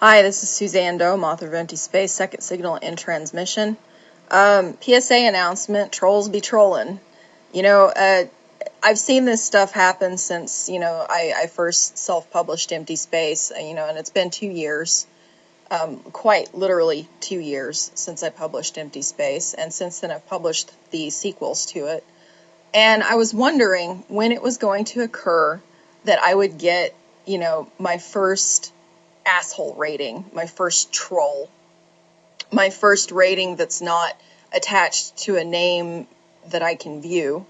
Hi, this is Suzanne, author of Empty Space, Second Signal in Transmission. PSA announcement, trolls be trolling. I've seen this stuff happen since, I first self-published Empty Space, and it's been 2 years, quite literally 2 years since I published Empty Space, and since then I've published the sequels to it. And I was wondering when it was going to occur that I would get, my first asshole rating, my first troll, my first rating that's not attached to a name that I can view,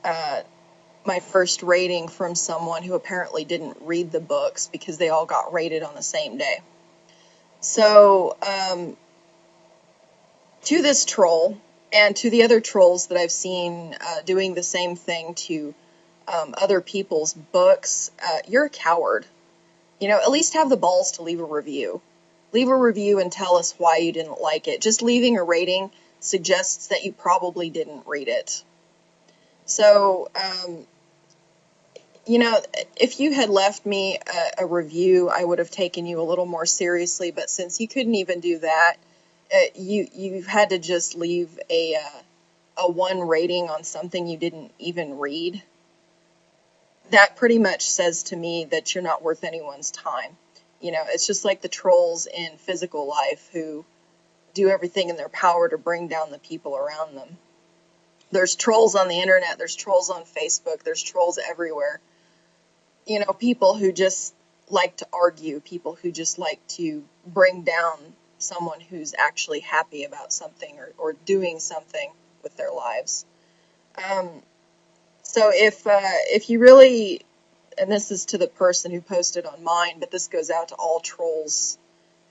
my first rating from someone who apparently didn't read the books because they all got rated on the same day. So, to this troll and to the other trolls that I've seen doing the same thing to other people's books, you're a coward. At least have the balls to leave a review. Leave a review and tell us why you didn't like it. Just leaving a rating suggests that you probably didn't read it. So, if you had left me a review, I would have taken you a little more seriously. But since you couldn't even do that, you had to just leave a 1 rating on something you didn't even read. That pretty much says to me that you're not worth anyone's time. It's just like the trolls in physical life who do everything in their power to bring down the people around them. There's trolls on the internet, there's trolls on Facebook, there's trolls everywhere. People who just like to argue, people who just like to bring down someone who's actually happy about something or doing something with their lives. So if you really, and this is to the person who posted on mine, but this goes out to all trolls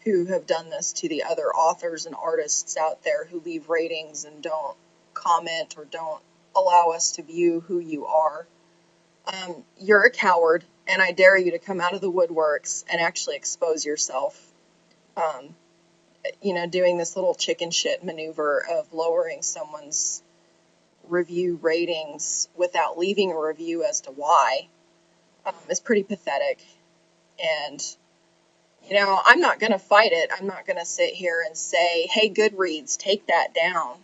who have done this to the other authors and artists out there who leave ratings and don't comment or don't allow us to view who you are. You're a coward, and I dare you to come out of the woodworks and actually expose yourself. Doing this little chicken shit maneuver of lowering someone's review ratings without leaving a review as to why is pretty pathetic. And I'm not going to fight it. I'm not going to sit here and say, hey, Goodreads, take that down,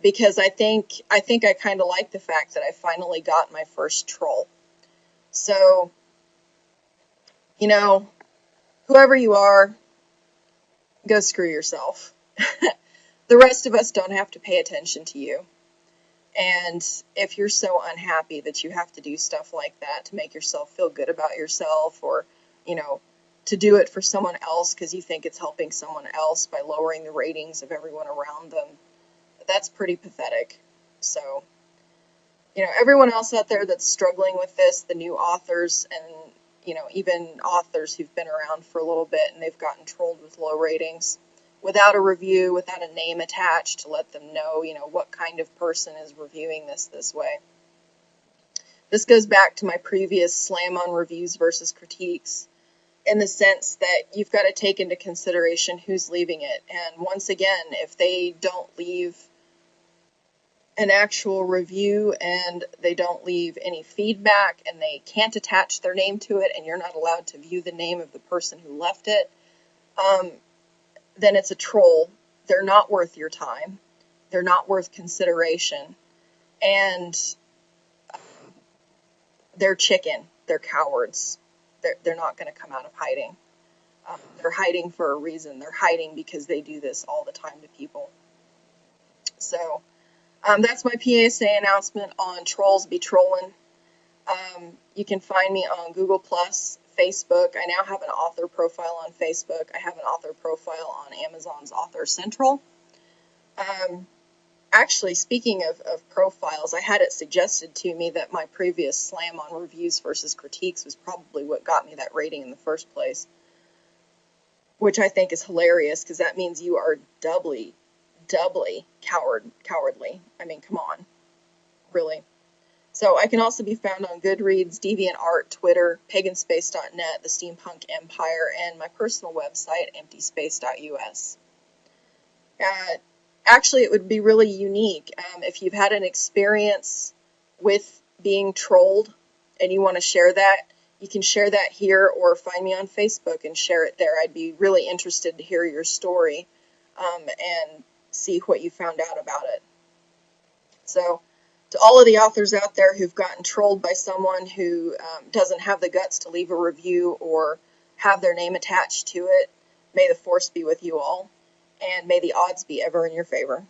because I think I kind of like the fact that I finally got my first troll. So whoever you are, go screw yourself. The rest of us don't have to pay attention to you. And if you're so unhappy that you have to do stuff like that to make yourself feel good about yourself, or, to do it for someone else because you think it's helping someone else by lowering the ratings of everyone around them, that's pretty pathetic. So, everyone else out there that's struggling with this, the new authors and, even authors who've been around for a little bit and they've gotten trolled with low ratings, without a review, without a name attached to let them know, what kind of person is reviewing this way. This goes back to my previous slam on reviews versus critiques, in the sense that you've got to take into consideration who's leaving it. And once again, if they don't leave an actual review and they don't leave any feedback and they can't attach their name to it and you're not allowed to view the name of the person who left it, then it's a troll. They're not worth your time. They're not worth consideration. And they're chicken. They're cowards. They're not going to come out of hiding. They're hiding for a reason. They're hiding because they do this all the time to people. So that's my PSA announcement on Trolls Be Trollin'. You can find me on Google+, Facebook. I now have an author profile on Facebook. I have an author profile on Amazon's Author Central. Actually, speaking of profiles, I had it suggested to me that my previous slam on reviews versus critiques was probably what got me that rating in the first place, which I think is hilarious because that means you are doubly cowardly. I mean, come on, really. So I can also be found on Goodreads, DeviantArt, Twitter, paganspace.net, the Steampunk Empire, and my personal website, emptyspace.us. Actually, it would be really unique if you've had an experience with being trolled and you want to share that. you can share that here or find me on Facebook and share it there. I'd be really interested to hear your story and see what you found out about it. So, to all of the authors out there who've gotten trolled by someone who doesn't have the guts to leave a review or have their name attached to it, may the force be with you all, and may the odds be ever in your favor.